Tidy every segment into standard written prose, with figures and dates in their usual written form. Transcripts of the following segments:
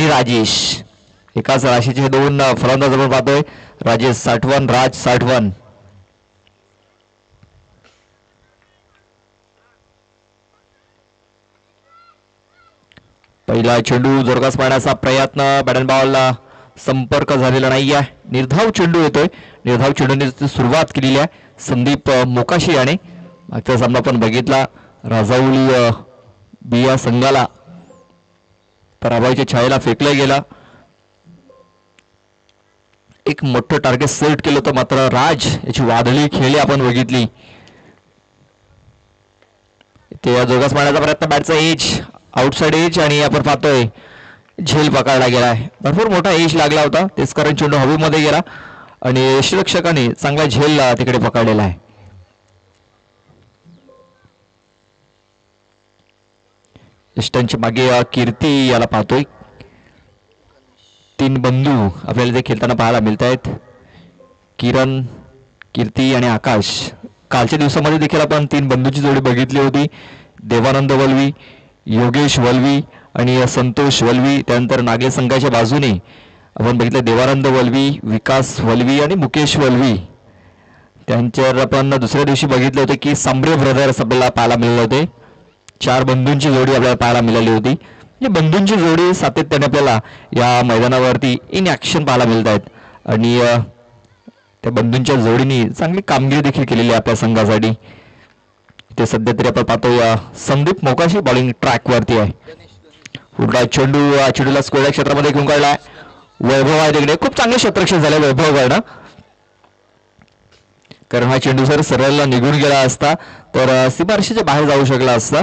आणि राजेश एकाच राशीचे दोन फलंदाज आपण पाहतोय. राजेश साठवण, राज साठवण. पहिला चेंडू जोरदार मारण्याचा प्रयत्न, बॅट अँड बॉलला संपर्क झालेला नाही आहे. निर्धाव चेंडू येतोय. निर्धाव चेंडूने सुरुवात केलेली आहे संदीप मोकाशी याने. मागचा सामना आपण बघितला, राजावली बिया संघाला पराभवाच्या छायेला फेकला गेला. एक मोठं टार्गेट सेट केलं होतं, मात्र राज याची वादळी खेळी आपण बघितली. ते जोरदार मारण्याचा प्रयत्न, बॅटचा एज, आउटसाइड एज, आणि आपण पाहतोय झेल पकडला गेलाय. भरपूर मोठा एज लागला होता, तेच कारण चेंडू हवेमध्ये गेला आणि यष्टीरक्षकाने चांगला झेल तिकडे पकडलेला आहे. यष्टांच्या मागे कीर्ती याला पाहतोय. तीन बंधू आपल्याला ते खेळताना पाहायला मिळत आहेत, किरण, कीर्ती आणि आकाश. कालच्या दिवसामध्ये देखील आपण तीन बंधूची जोडी बघितली होती. देवानंद वल्वी, योगेश वल्वी आणि संतोष वल्वी. त्यानंतर नागे संघाच्या बाजूने आपण बघितलं देवानंद वल्वी, विकास वल्वी आणि मुकेश वल्वी. त्यांच्यावर आपण दुसऱ्या दिवशी बघितलं होतं की सांबरे ब्रदर्स आपल्याला पाहायला मिळाले होते. चार बंधूंची जोडी आपल्याला पाहायला मिळाली होती. म्हणजे बंधूंची जोडी सातत्याने आपल्याला या मैदानावरती इन ॲक्शन पाहायला मिळत आहेत आणि त्या बंधूंच्या जोडीने चांगली कामगिरी देखील केलेली आहे आपल्या संघासाठी. ते सध्या तरी आपण पाहतो या संदीप मोकाशी बॉलिंग ट्रॅकवरती आहे. उलटा चेंडूला स्क्वेअर क्षेत्रामध्ये घेऊन काढलाय. वैभव आहे तिकडे, खूप चांगले क्षेत्ररक्षण झाले वैभवकडनं, कारण हा चेंडू जर सरळला निघून गेला असता तर सीमारेषेच्या बाहेर जाऊ शकला असता.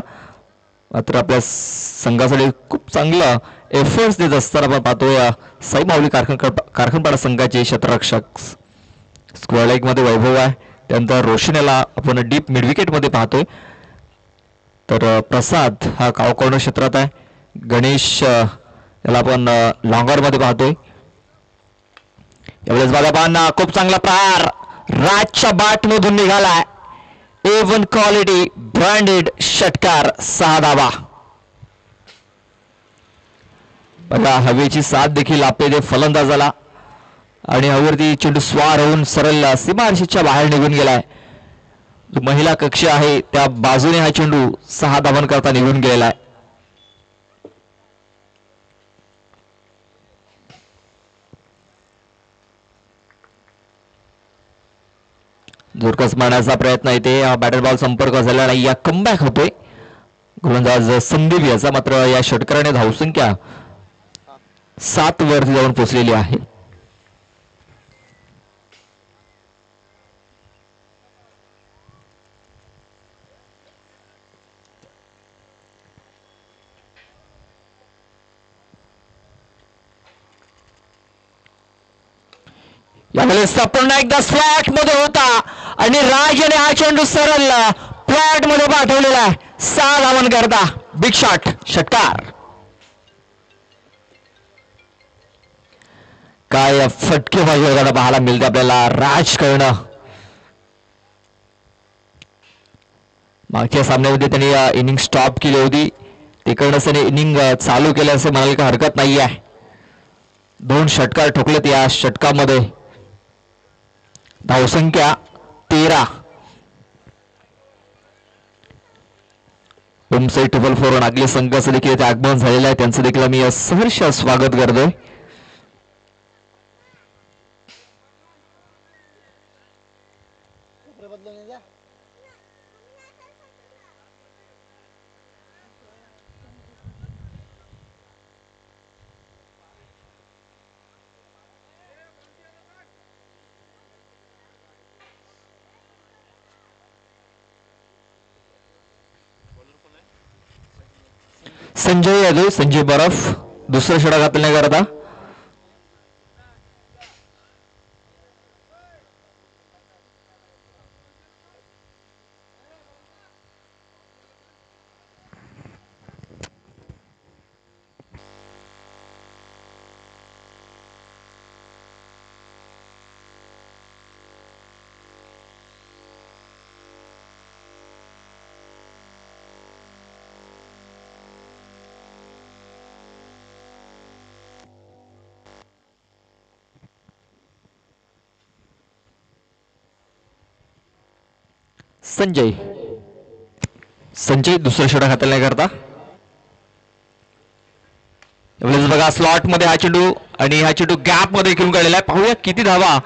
मात्र आपल्या संघासाठी खूप चांगला एफर्ट्स देत असताना आपण पाहतो या साई माऊली कारखानपाडा संघाचे क्षेत्ररक्षक. स्क्वेअर लेग मध्ये वैभव आहे, त्यानंतर रोशन याला आपण डीप मिडविकेट मध्ये पाहतोय. तर प्रसाद हा काव कॉर्नर क्षेत्रात आहे. गणेश याला आपण लॉंगर मध्ये पाहतोय. यावेळेस बघा खूप चांगला प्रहार राजच्या बाट मधून निघालाय. A1 क्वालिटी ब्रँडेड षटकार, 6 धावा. बघा हवेची साथ देखील आपले फलंदाजाला आणि हवेवरती चेंडू स्वार होऊन सरळ सीमारेषेच्या बाहेर निघून गेलाय. जो महिला कक्ष आहे त्या बाजूने हा चेंडू 6 धावन करता निघून गेलेला आहे. जोरकस मारण्याचा प्रयत्न येते, बॅटर बॉल संपर्क झाला नाही. या कमबॅक होतोय गोलंदाज संदीप याचा. मात्र या षटकाराने धावसंख्या 7 वरती जाऊन पोहोचलेली आहे. यावेळेस पुन्हा एकदा स्लॅट मध्ये होता आणि राज याने हा चेंडू सरळ फ्लॅट मध्ये पाठवलेला आहे. 6 धावन करता बिग शॉट, षटकार. काय फटकेबाजी होताना पाहायला मिळते आपल्याला राज करणं. मागच्या सामन्यामध्ये त्यांनी इनिंग स्टॉप केली होती, तिकडनं त्याने इनिंग चालू केलं असं म्हणायला काही हरकत नाही आहे. 2 षटकार ठोकलेत या षटकामध्ये. धावसंख्या 13. होमसाईड 4-4 नागली संघाचं देखील आगमन झालेलं आहे. त्यांचं देखील मी सहर्ष स्वागत करतोय. संजय यादव, संजय बरफ दुसरं षटक घालण्याकरता. संजय संजय दुसरं षटक हाताळण्या करता. बघा स्लॉट मध्ये हा चेंडू आणि हा चेंडू गॅप मध्ये खेळून काढलेला आहे. पाहूया किती धावा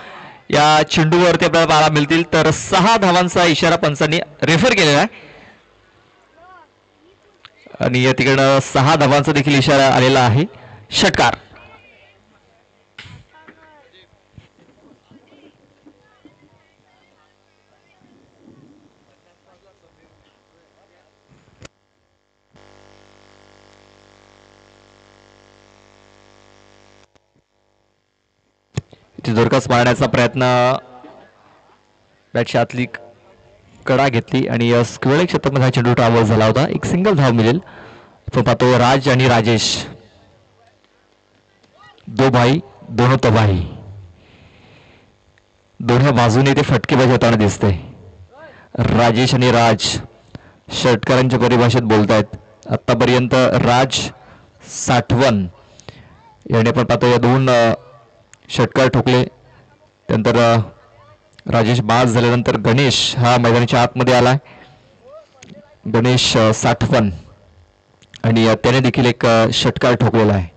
या चेंडूवरती आपल्याला पाहायला मिळतील. तर 6 धावांचा इशारा पंचांनी रेफर केलेला आहे आणि या तिकडनं 6 धावांचा देखील इशारा आलेला आहे. षटकार. जोरकस मारण्याचा प्रयत्न बॅटच्या आतली कडा घेतली आणि स्क्वेअर क्षेत्रामध्ये हा चेंडू ट्रॅव्हल झाला होता. एक सिंगल धाव मिळेल. तो पाहतो राज आणि राजेश दो भाई दोनो तबाही दोन्ही बाजूने ते फटकेबाजी होताना दिसते. राजेश आणि राज षटकारांच्या परिभाषेत बोलतायत. आतापर्यंत राज साठवण याने पण पाहतो या 2 षटकार ठोकले. त्यानंतर राजेश बाद झाल्यानंतर गणेश हा मैदानाच्या आतमध्ये आलाय. गणेश साठवण आणि त्याने देखील एक षटकार ठोकलेला आहे.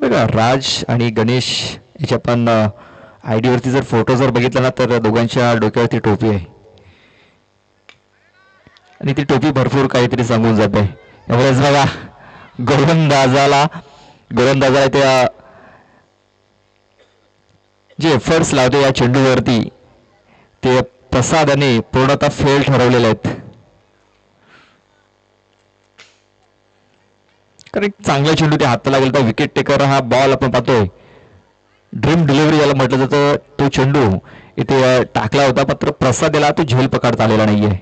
बघा राज आणि गणेश याच्या पण आयडी वरती जर फोटो जर बघितला ना तर दोघांच्या डोक्यावरती टोपी आहे आणि ती टोपी भरपूर काहीतरी सांगून जाते. त्यामुळेच बघा गोलंदाजाला त्या जे एफर्ट्स लावते या चेंडूवरती ते प्रसादाने पूर्णतः फेल ठरवलेले आहेत. कारण एक चांगला चेंडू ते हाताला गेला तर विकेट टेकर हा बॉल आपण पाहतोय ड्रीम डिलिव्हरी याला म्हटलं जातं. तो चेंडू इथे टाकला होता मात्र प्रसाद याला तो झेल पकडता आलेला नाहीये.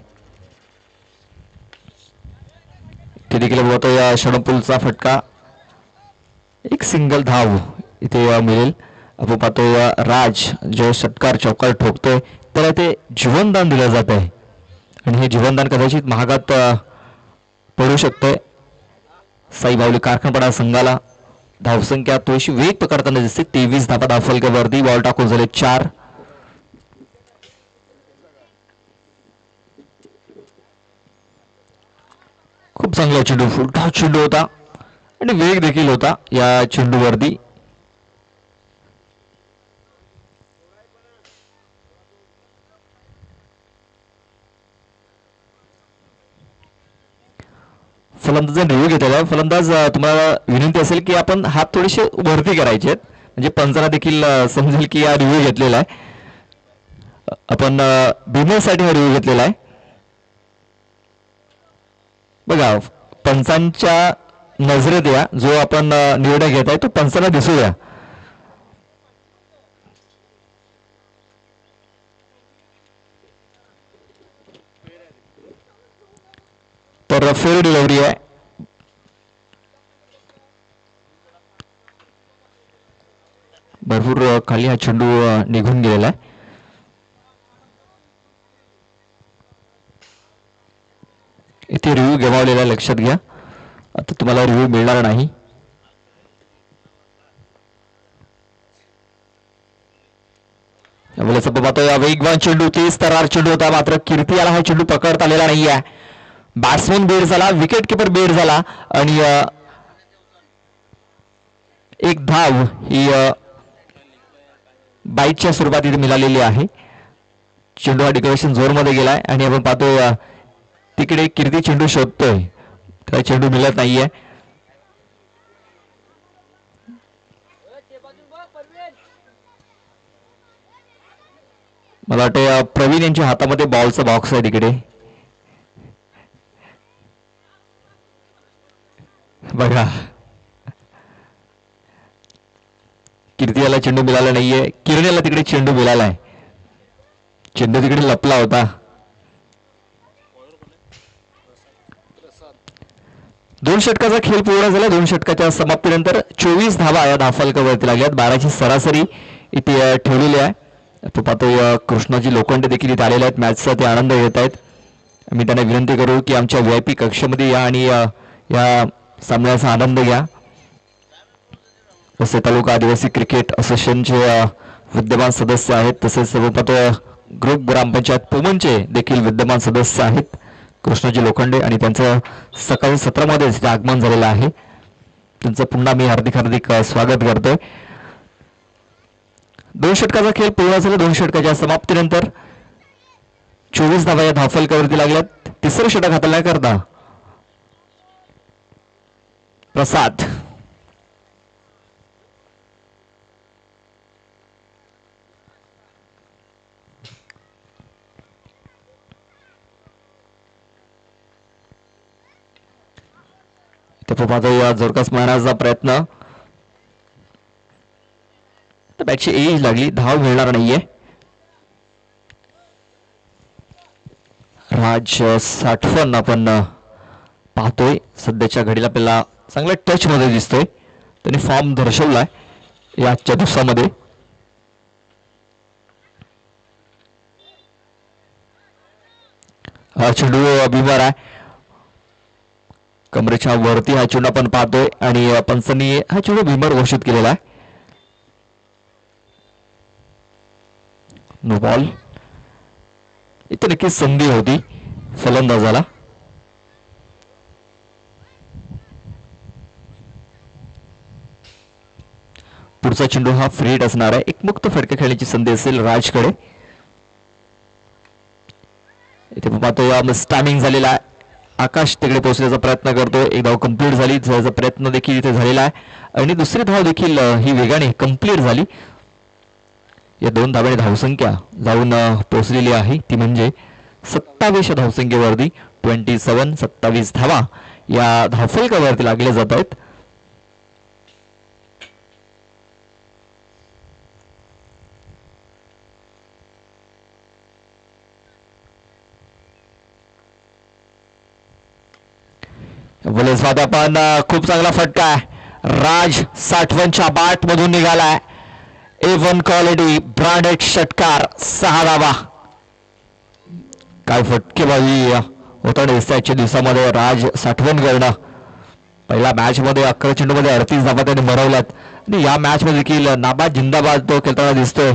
ते देखील होतो या षडपूलचा फटका. एक सिंगल धाव इथे मिळेल. आपण पाहतो राज जो षटकार चौकार ठोकतोय त्याला ते जीवनदान दिलं जात आहे आणि हे जीवनदान कदाचित महागात पडू शकतंय. साईबावली कारखानपाडा संघाला धावसंख्या थोडीशी वेग पकडताना दिसते. 23 धावा धावफलकावरती बॉल टाकून झाले 4. खूप चांगला चेंडू फुलटा चेंडू होता आणि वेग देखील होता या चेंडूवरती. फलंदाजांनी रिव्ह्यू घेतलेला. फलंदाज तुम्हाला विनंती असेल की आपण हात थोडेसे वरती करायचे आहेत म्हणजे पंचांना देखील समजेल की हा रिव्ह्यू घेतलेला आहे. आपण बिमलसाठी हा रिव्ह्यू घेतलेला आहे. बघा पंचांच्या नजरेत या जो आपण निर्णय घेत आहे तो पंचांना दिसू द्या. तर फेअर डिलिव्हरी आहे. भरपूर खाली हा चेंडू निघून गेलेला आहे. इथे रिव्ह्यू गमावलेला लक्षात घ्या. आता तुम्हाला रिव्ह्यू मिळणार नाही. पाहतो या वेगवान चेंडू 30 तरार चेंडू होता मात्र कीर्ती याला हा चेंडू पकडता आलेला नाही आहे. बॅट्समन बेड झाला विकेट किपर बेड झाला आणि एक धाव ही बाईटच्या स्वरूपात इथे मिळालेली आहे. चेंडू हा डिक्लेरेशन झोन मध्ये गेलाय आणि आपण पाहतो तिकडे कीर्ती चेंडू शोधतोय तर चेंडू मिळत नाहीये. मला वाटतं प्रवीण यांच्या हातामध्ये बॉलचा बॉक्स आहे तिकडे. बघा कीर्ती याला चेंडू मिळाला नाहीये. किरण याला तिकडे चेंडू मिळालाय. चेंडू तिकडे लपला होता. दोन षटकाचा खेळ पूर्ण झाला. 2 षटकाच्या समाप्तीनंतर 24 धावा या धावफलकावरती लागल्यात. 12ची सरासरी इथे ठेवलेली आहे. तो पाहतो कृष्णाजी लोखंडे देखील इथे आलेले आहेत. मॅचचा ते आनंद घेत आहेत. मी त्यांना विनंती करू की आमच्या VIP कक्षामध्ये या आणि या सामन्याचा आनंद घ्या. वसई तालुका आदिवासी क्रिकेट असोसिएशनचे विद्यमान सदस्य आहेत, तसेच ग्रुप ग्रामपंचायत पुमनचे देखील विद्यमान सदस्य आहेत कृष्णाजी लोखंडे, आणि त्यांचं सकाळी सत्रामध्येच आगमन झालेलं आहे. त्यांचं पुन्हा मी हार्दिक स्वागत करतोय. 2 षटकाचा खेळ पूर्ण झाला. 2 षटकाच्या समाप्तीनंतर 24 धावा या धावफलकावरती लागल्यात. तिसरं षटक हाताळण्याकरता प्रसाद या जोरकस मारण्याचा प्रयत्न, बॅटची एज लागली, धाव मिळणार नाहीये. राज साठवण आपण पाहतोय सध्याच्या घडीला आपल्याला चांगल्या टच मध्ये दिसतोय. त्यांनी फॉर्म दर्शवलाय या आजच्या दिवसामध्ये. हा चेंडू बिमार आहे, कमरेच्या वरती हा चेंडू आपण पाहतोय आणि पंचांनी हा चेंडू बिमार घोषित केलेला आहे. No ball. इथे नक्कीच संधी होती फलंदाजाला. पुढचा चेंडू हा फ्री हिट असणार आहे. एक मुक्त फटका खेळण्याची संधी असेल राजकडे. इथे पाहतो स्टॅमिंग झालेला आहे. आकाश तिकडे पोहोचण्याचा प्रयत्न करतोय. एक धाव कंप्लीट झाली, त्याचा प्रयत्न देखील इथे झालेला आहे आणि दुसरी धाव देखील ही वेगाने कंप्लीट झाली. या 2 धावांनी धावसंख्या जाऊन पोहोचलेली आहे, ती म्हणजे 27 धावसंख्येवरती 27 धावा या धावफलकावरती लागल्या जात आहेत. पण खूप चांगला फटका आहे. राज साठवणच्या बाट मधून निघालाय. A1 क्वालिटी ब्रँडेड षटकार, 6 धावा. काय फटकेबाजी होताना दिसते आजच्या दिवसामध्ये. राज साठवण करणं पहिल्या मॅच मध्ये 11 चेंडू मध्ये 38 धावा त्याने मिळवल्यात आणि या मॅच मध्ये देखील नाबाद जिंदाबाद तो खेळताना दिसतोय.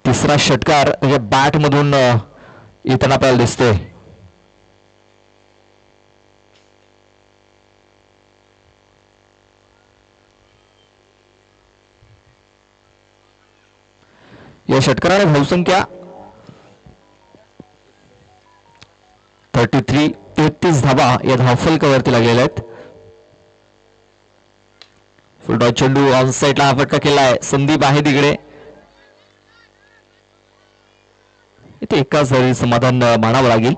तिसरा षटकार म्हणजे बॅट मधून येताना आपल्याला दिसतोय. या षटकाराने धावसंख्या 33 धावा या धावफलकावरती लागलेल्या आहेत. फुलटॉस चेंडू ऑन साईडला हा फटका केलाय. संदीप आहे तिकडे. इथे एकाच धावी समाधान मानावं लागेल.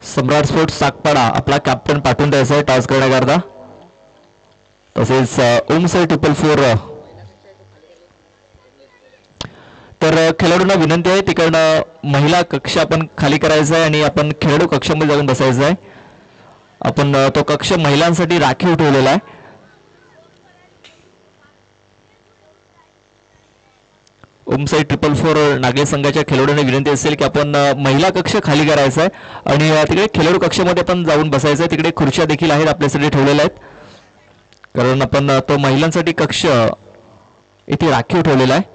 सम्राट स्पोर्ट्स सागपाडा आपला कॅप्टन पाठवून द्यायचा आहे टॉस करण्याकरता. तसेच ओमसाई 444. तर खेळाडूंना विनंती आहे तिकडनं महिला कक्ष आपण खाली करायचा आहे आणि आपण खेळाडू कक्षामध्ये जाऊन बसायचं आहे. आपण तो कक्ष महिलांसाठी राखीव ठेवलेला आहे. ओमसाई 444 नागरी संघाच्या खेळाडूंना विनंती असेल की आपण महिला कक्ष खाली करायचा आहे आणि तिकडे खेळाडू कक्षामध्ये आपण जाऊन बसायचं आहे. तिकडे खुर्च्या देखील आहेत आपल्यासाठी ठेवलेल्या आहेत, कारण आपण तो महिलांसाठी कक्ष इथे राखीव ठेवलेला आहे.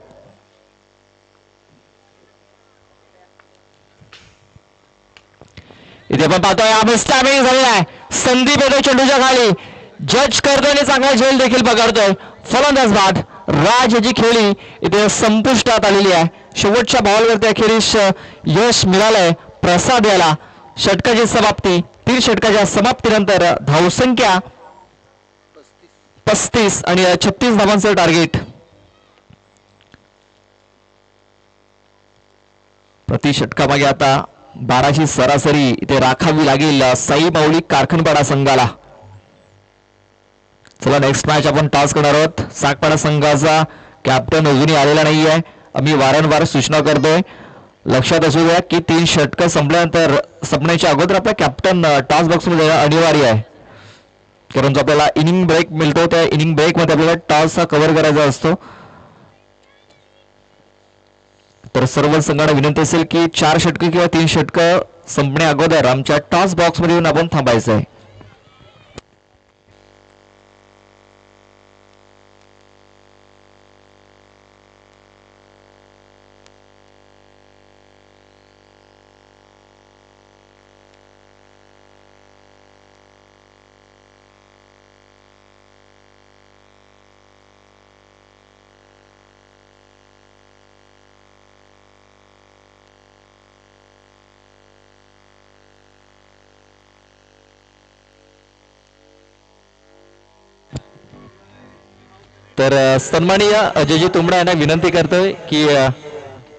इथे आपण पाहतोय स्टॅमिंग झालेला आहे. संदीप येतो चेंडूच्या खाली, जज करतोय आणि चांगला झेल देखील पकडतोय. फलंदाज बाद. राज याची खेळी इथे संपुष्टात आलेली आहे. शेवटच्या बॉलवरती अखेरीस यश मिळालंय प्रसाद याला. षटकाची समाप्ती, 3 षटकाच्या समाप्तीनंतर धावसंख्या 35 आणि 36 धावांचं टार्गेट. प्रति षटकामागे आता 12ची सरासरी इथे राखावी लागेल साई माऊली कारखानपाडा संघाला. चला नेक्स्ट मॅच आपण टॉस करणार आहोत. सागपाडा संघाचा कॅप्टन अजूनही आलेला नाहीये. आम्ही वारंवार सूचना करतोय, लक्षात असू द्या की 3 षटकं संपल्यानंतर संपण्याच्या अगोदर आपला कॅप्टन टॉस बॉक्स मध्ये अनिवार्य आहे, कारण जो आपल्याला इनिंग ब्रेक मिळतो त्या इनिंग ब्रेक मध्ये आपल्याला टॉस हा कव्हर करायचा असतो. तर सर्व संघांना विनंती असेल की 4 षटकं किंवा 3 षटकं संपणे अगोदर आमच्या टॉस बॉक्समध्ये येऊन आपण थांबायचं आहे. तर सन्माननीय अजयजी तुंबडा यांना विनंती करतोय की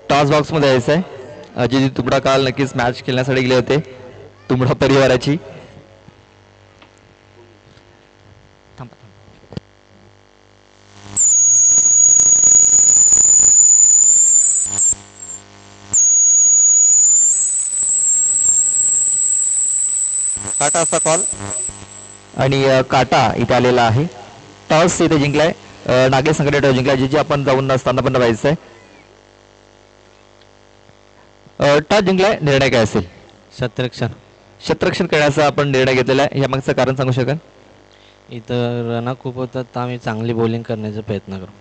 टॉस बॉक्समध्ये यायचं आहे. अजयजी तुंबडा काल नक्कीच मॅच खेळण्यासाठी गेले होते तुंबडा परिवाराची. काटा असा कॉल आणि काटा इथे आलेला आहे. टॉस इथे जिंकलाय नागेश संघटने टॉस जिंकलाय. जे आपण जाऊन स्थान पण पाहायचं आहे. टॉस जिंकलाय, निर्णय काय असेल? शतरक्षण करण्याचा आपण निर्णय घेतलेला आहे. यामागचं कारण सांगू शकाल? इथं रना खूप होतात तर आम्ही चांगली बॉलिंग करण्याचा प्रयत्न करू.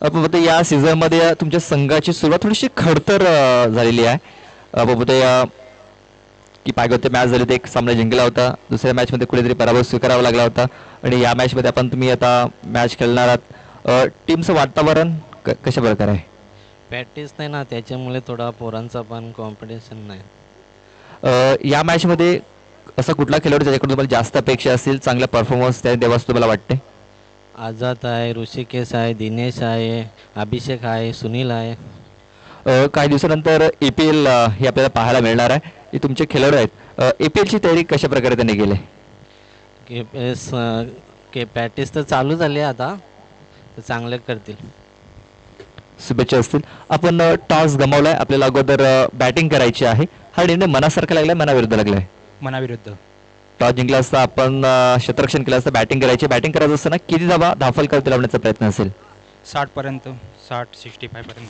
आपण या सीझन मध्ये तुमच्या संघाची सुरुवात थोडीशी खडतर झालेली आहे. की पाहिजे होते मॅच झाली, ते एक सामना जिंकला होता, दुसऱ्या मॅच मध्ये कुठेतरी पराभव स्वीकारावा लागला होता आणि या मॅच मध्ये आपण तुम्ही आता मॅच खेळणार आहात. टीमचं वातावरण कशा प्रकारे आहे? प्रॅक्टिस नाही ना, त्याच्यामुळे थोडा पोरांचा पण कॉम्पिटिशन नाही. या मॅच मध्ये असा कुठला खेळाडू त्याच्याकडून तुम्हाला जास्त अपेक्षा असतील, चांगला परफॉर्मन्स त्या देवास तुम्हाला वाटते? आझाद आहे, ऋषिकेश आहे, दिनेश आहे, अभिषेक आहे, सुनील आहे. काही दिवसानंतर APL हे आपल्याला पाहायला मिळणार आहे. हे तुमचे खेळाडू आहेत. APL ची तयारी कशा प्रकारे त्यांनी केली? प्रॅक्टिस तर चालू झाली आता, तर चांगले करतील. शुभेच्छा असतील. आपण टॉस गमावलाय, आपल्याला अगोदर बॅटिंग करायची आहे. हा निर्णय मनासारखा लागलाय, मनाविरुद्ध लागलाय? मनाविरुद्ध. टॉस जिंकला असता आपण क्षेत्ररक्षण केलं असतं, बॅटिंग करायची. बॅटिंग करायचं असताना किती धावफल करतील लावण्याचा प्रयत्न असेल? 60 पर्यंत, 60-65 पर्यंत.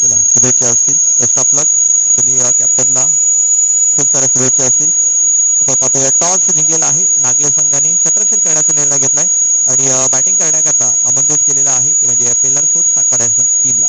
चला, शुभेच्छा असतील. बेस्ट ऑफ लक. तुम्ही कॅप्टनला खूप साऱ्या शुभेच्छा असतील. आपण पाहतोय टॉस जिंकलेला आहे. नागले संघाने क्षेत्ररक्षण करण्याचा निर्णय घेतलाय आणि बॅटिंग करण्याकरता आमंत्रित केलेलं आहे, ते म्हणजे पेल्लर फोर्ट साकवाडा टीमला.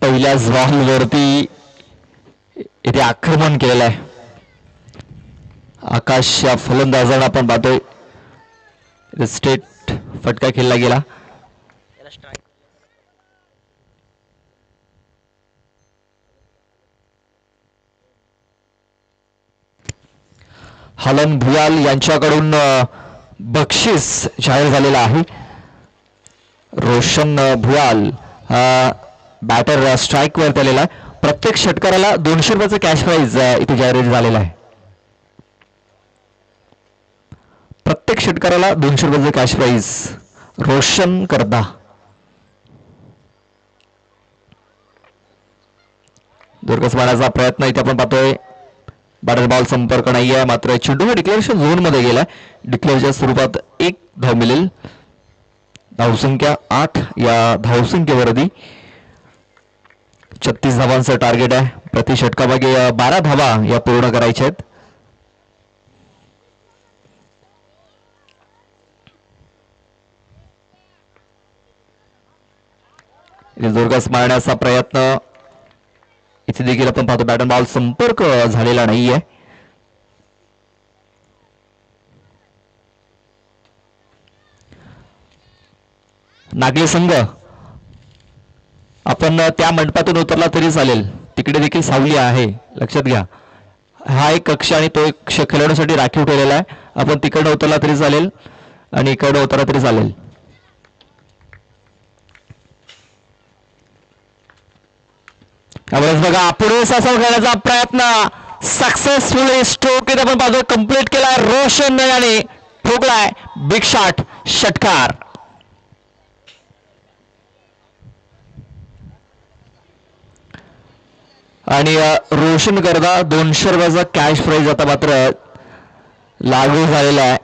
पहिल्याच बॉलवरती इथे आक्रमण केलेलं आहे. आकाश या फलंदाजांना आपण पाहतोय स्ट्रेट फटका खेळला गेला. हलन भुयाल यांच्याकडून बक्षीस जाहीर झालेला आहे. रोशन भुयाल बॅटर स्ट्राईक वर आलेला आहे. प्रत्येक षटकाराला 200 रुपयाचं कॅश प्राइज इथे जाहीर झालेला आहे. प्रत्येक षटकाराला 200 रुपयाचं कॅश प्राइज रोशन करता. दुर्गस मारण्याचा प्रयत्न इथे आपण पाहतोय. बॅटर बॉल संपर्क नाही आहे, मात्र चेंडू डिक्लेरेशन झोन मध्ये गेलाय. डिक्लेअरच्या स्वरूपात 1 धाव मिळेल. धावसंख्या 8 या धावसंख्येवरती 36 धावांचं टार्गेट आहे. प्रति षटकामागे 12 धावा या पूर्ण करायच्या आहेत. दुर्गस मारण्याचा प्रयत्न इथे देखील आपण पाहतो. बॅट बॉल संपर्क झालेला नाहीये. नागले संघ आपण त्या मंडपातून उतरला तरी चालेल, तिकडे देखील सावली आहे, लक्षात घ्या. हा एक कक्ष आणि तो एक कक्ष खेळण्यासाठी राखीव ठेवलेला आहे. आपण तिकडनं उतरला तरी चालेल आणि इकडनं उतरला तरी चालेल. त्यामुळेच बघा पुढे सासव खेळण्याचा प्रयत्न सक्सेसफुली स्ट्रोक इथे आपण पाहतोय कंप्लीट केलाय रोशन याने ठोकलाय बिग शॉट षटकार. आणि रोशन करता 200 रुपयाचा कॅश प्राइज आता मात्र लागू झालेला आहे.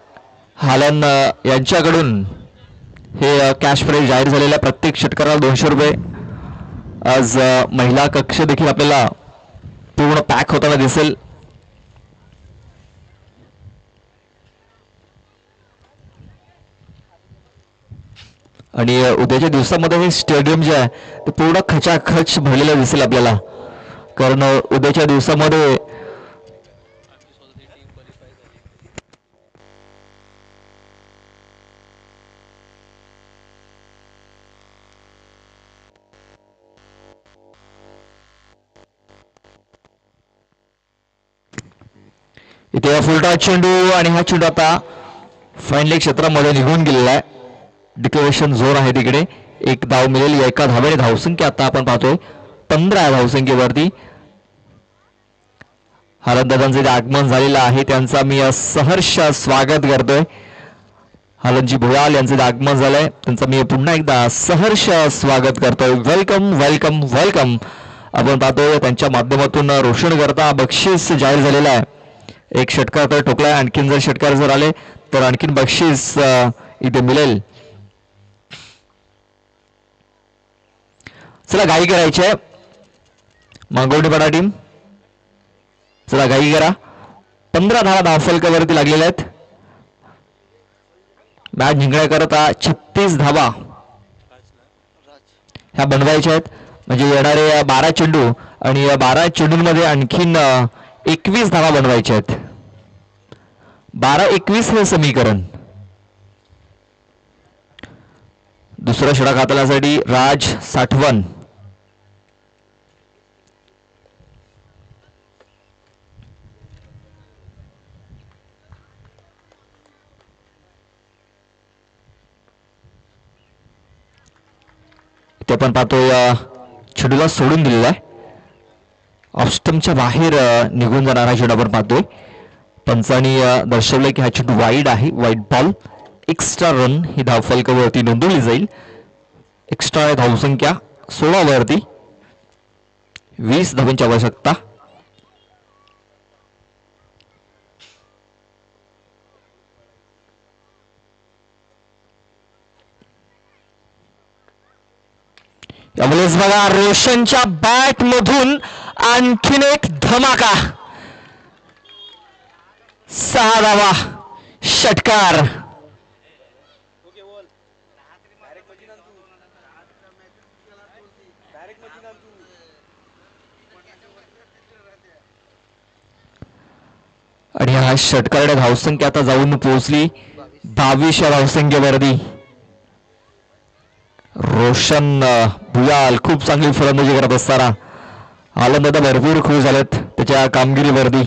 हालन यांच्याकडून हे कॅश प्राइज जाहीर झालेलं आहे. प्रत्येक षटकाराला 200 रुपये. आज महिला कक्ष देखील आपल्याला पूर्ण पॅक होताना दिसेल. आणि उद्याच्या दिवसामध्ये हे स्टेडियम जे आहे ते पूर्ण खचाखच भरलेलं दिसेल आपल्याला, कारण उद्याच्या दिवसामध्ये इथे फुलटॉस चेंडू आणि हा चेंडू आता फायनली क्षेत्रामध्ये निघून गेलेला आहे. डिक्लेरेशन झोन आहे तिकडे. एक धाव मिळेल. एका धावेने धावसंख्या आता आपण पाहतोय 15 धावसंख्येवरती. हालनदादांचे जे आगमन झालेलं आहे त्यांचा मी सहर्ष स्वागत करतोय. हालनजी भोयाल यांचे जे आगमन झालंय त्यांचं मी पुन्हा एकदा सहर्ष स्वागत करतोय. Welcome welcome welcome. आपण पाहतोय त्यांच्या माध्यमातून रोशन करता बक्षीस जाहीर झालेलं आहे. एक षटकार तर ठोकलाय. आणखीन जर षटकार जर आले तर आणखीन बक्षीस इथे मिळेल. चला घाई करायची आहे मांगवडेपाडा टीम. चला घाई करा. 15 धावा धावफलकावरती लागलेल्या आहेत. मॅच जिंकण्याकरता 36 धावा ह्या बनवायच्या आहेत. म्हणजे येणारे 12 चेंडू आणि 12 चेंडूंमध्ये आणखीन 21 धावा बनवायच्या आहेत. 12-21 हे समीकरण. दुसरा षटक हाताळण्यासाठी राज साठवण. ते आपण पाहतोय चेंडूला सोडून दिलेला आहे. ऑफस्टमच्या बाहेर निघून जाणारा चेंडू आपण पाहतोय. पंचांनी दर्शवलंय की हा चेंडू वाईड आहे. Wide ball. एक्स्ट्रा रन ही धावफलकावरती नोंदवली जाईल. एक्स्ट्रा धावसंख्या 16 वरती 20 धावांची आवश्यकता. त्यामुळेच बघा रोशनच्या बॅट मधून आणखीन एक धमाका. 6 धावा षटकार. आणि हा षटकार धावसंख्या आता जाऊन पोहोचली 22 धावसंख्येवरती. रोशन भुयाल खूप चांगली फलंदाजी करत असताना आनंद भरपूर खुश झालेत त्याच्या कामगिरीवरती.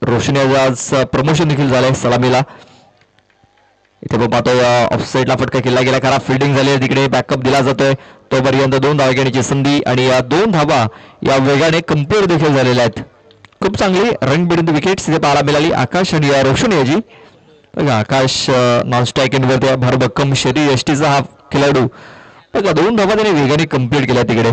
रोशन आज प्रमोशन देखील झालंय सलामीला. इथे आपण पाहतोय ऑफसाईडला फटका केला गेला. खराब फिल्डिंग झाली आहे तिकडे. बॅकअप दिला जातोय तोपर्यंत 2 धावा घेण्याची संधी आणि या 2 धावा या वेगाने कंपेअर देखील झालेल्या आहेत. खूप चांगली रनबिडून विकेट्स इथे पाहायला मिळाली आकाश आणि रोशन याची. आकाश नॉन स्ट्राईक एंडवरती भरभक्कम शरीर यष्टीचा हा खेळाडू. बघा 2 धावा त्याने वेगाने कंप्लीट केल्या तिकडे.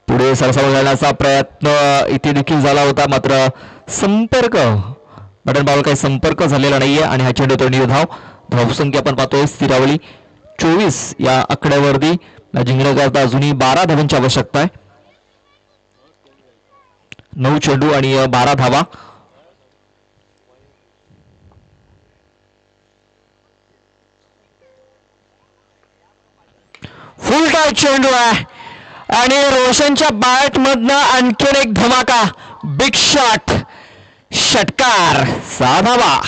पुढे सरसाव घालण्याचा प्रयत्न इथे देखील झाला होता मात्र संपर्क बटन बॉल काही संपर्क झालेला नाहीये आणि हा चेंडू तोडणी धाव. धावसंख्या आपण पाहतोय स्थिरावली 24 या आकड्यावरती जिंकण्याकरता अजूनही 12 धावांची आवश्यकता आहे. 9 चेंडू आणि 12 धावा. फुल टॉस चेंडू आहे आणि रोशनच्या बॅट मधनं आणखीन एक धमाका. बिग शॉट षटकार. 6 धावा.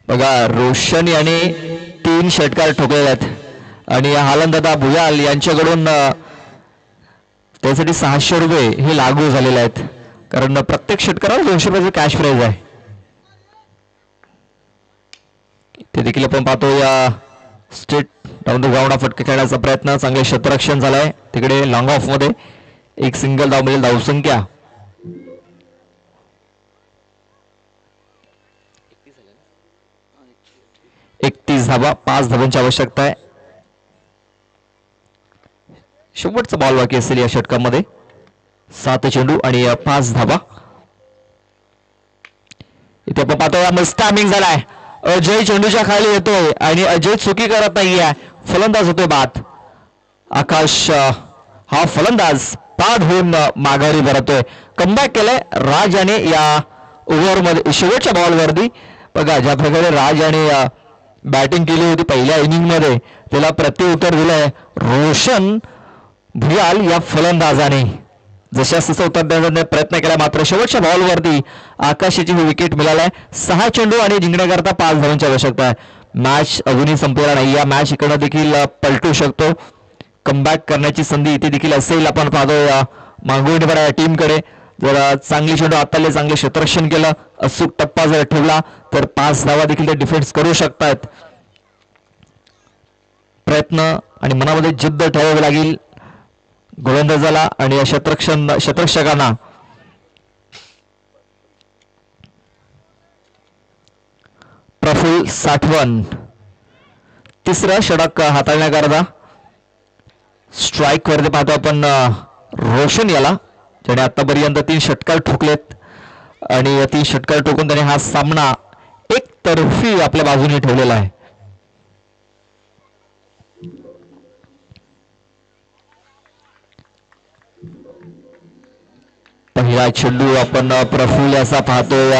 बघा रोशन याने 3 षटकार ठोकलेले आहेत आणि हालंदादा भुयाल यांच्याकडून त्यासाठी 600 रुपये हे लागू झालेले आहेत, कारण प्रत्येक षटकारावर 200 रुपयाचं कॅश प्राइज आहे. ते देखील आपण पाहतो. या स्ट्रेट डाऊन द ग्राउंड फटके खेळण्याचा प्रयत्न, चांगले क्षेत्ररक्षण झालंय तिकडे. लॉंग ऑफ मध्ये एक सिंगल धाव मिळेल. धावसंख्या 31 धावा, 5 धावांची आवश्यकता आहे. शेवटचा बॉल बाकी असेल या षटकामध्ये. 7 चेंडू आणि 5 धावा. इथे आपण पाहतो स्टॅमिंग झालाय. अजय चेंडूच्या खाली येतोय आणि अजय चुकी करत नाहीये. फलंदाज होतोय बाद. आकाश हा फलंदाज बाद होऊन माघारी परतोय. कमबॅक केलंय राज याने या ओव्हरमध्ये, शेवटच्या बॉलवरती. बघा ज्या प्रकारे राज याने बॅटिंग केली होती पहिल्या इनिंग मध्ये, त्याला प्रत्युत्तर दिलंय रोशन भुयाल या फलंदाजाने. जशा तसं उत्तर देण्याचा प्रयत्न केला, मात्र शेवटच्या बॉलवरती आकाशाची ही विकेट मिळालाय. 6 चेंडू आणि जिंकण्याकरता 5 धावांची आवश्यकता आहे. मॅच अजूनही संपलेला नाही. या मॅच इकडं देखील पलटू शकतो. कमबॅक करण्याची संधी इथे देखील असेल. आपण पाहतो या मागवणीवर या टीमकडे. जर चांगली चेंडू आताले चांगले क्षेत्ररक्षण केलं, अचूक टप्पा जर ठेवला तर 5 धावा देखील ते डिफेन्स करू शकतात. प्रयत्न आणि मनामध्ये जिद्द ठेवावी लागेल गोलंदाजाला आणि क्षेत्ररक्षकांना. प्रफुल्ल साठवण तिसरा षटक हाताळण्याकरता स्ट्राईक वरती पाहतो आपण रोशन याला, ज्याने आतापर्यंत 3 षटकार ठोकलेत आणि 3 षटकार ठोकून त्याने हा सामना एकतर्फी आपल्या बाजूने ठेवलेला आहे. पहिला चेंडू आपण प्रफुल्ल असा पाहतोय,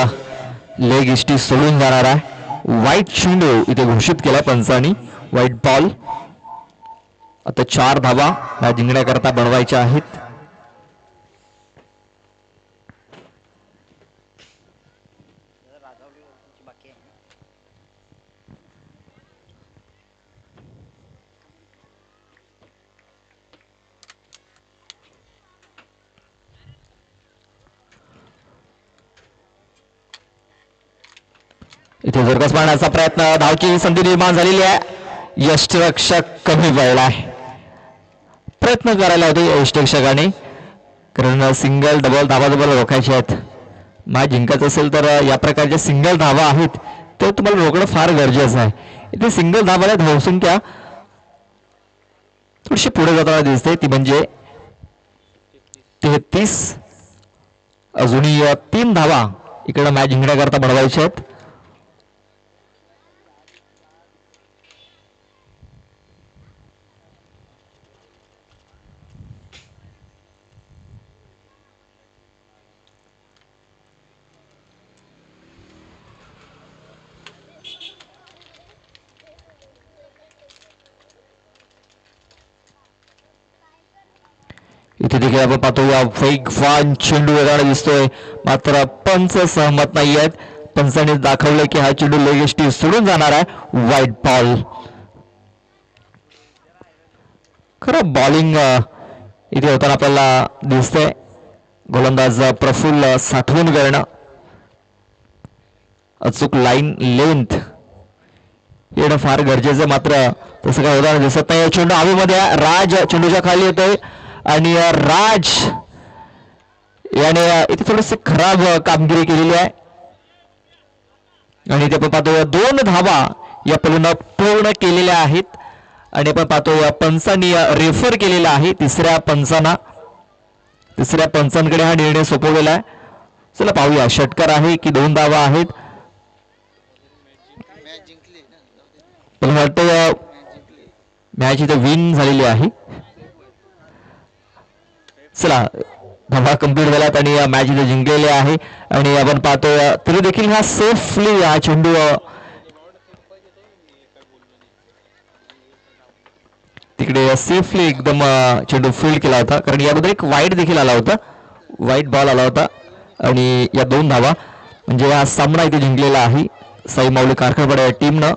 लेग इष्टी सोडून जाणार आहे. व्हाईट चेंडू इथे घोषित केला पंचांनी, व्हाईट बॉल. आता 4 धावा मॅच जिंकण्याकरता बनवायच्या आहेत. इथे जोरकस मारण्याचा प्रयत्न, धावची संधी निर्माण झालेली आहे. यष्टिरक्षक कमी पडलाय. प्रयत्न करायला होते यष्टिरक्षकाने, कारण सिंगल डबल धावा रोखायचे आहेत. मॅच जिंकायचं असेल तर या प्रकारच्या सिंगल धावा आहेत ते तुम्हाला रोखणं फार गरजेचं आहे. इथे सिंगल धावाला धावसंख्या थोडीशी पुढे जाताना दिसते, ती म्हणजे 33. अजूनही 3 धावा इकडे मॅच जिंकण्याकरता बनवायच्या आहेत. इथे देखील आपण पाहतो या वेगवान चेंडू येताना दिसतोय, मात्र पंच सहमत नाही आहेत. पंचाने दाखवलं की हा चेंडू लेगेस्टी सोडून जाणार आहे. White ball. खरं बॉलिंग इथे होताना आपल्याला दिसतंय. गोलंदाज प्रफुल्ल साठवून करणं, अचूक लाईन लेंथ येणं फार गरजेचं, मात्र तसं काय होताना दिसत नाही. चेंडू हवेमध्ये राज चेंडूच्या खाली येतोय आणि राज याने इथे थोडीशी खराब कामगिरी केलेली आहे. आणि इथे आपण पाहतो 2 धावा या पलून पूर्ण केलेल्या आहेत. आणि आपण पाहतो या पंचांनी रेफर केलेला आहे तिसऱ्या पंचांकडे हा निर्णय सोपवलेला आहे. चला पाहूया षटकार आहे की 2 धावा आहेत. मला वाटतं मॅच इथे विन झालेली आहे. चला धावा कंप्लीट झाल्यात आणि मॅच इथे जिंकलेले आहे. आणि आपण पाहतो तरी देखील हा सेफली हा चेंडू तिकडे सेफली एकदम चेंडू फील्ड केला होता, कारण याबद्दल एक वाईट देखील आला होता, व्हाईट बॉल आला होता. आणि या 2 धावा म्हणजे हा सामना इथे जिंकलेला आहे साई माऊली कारखानवाडा या टीमनं.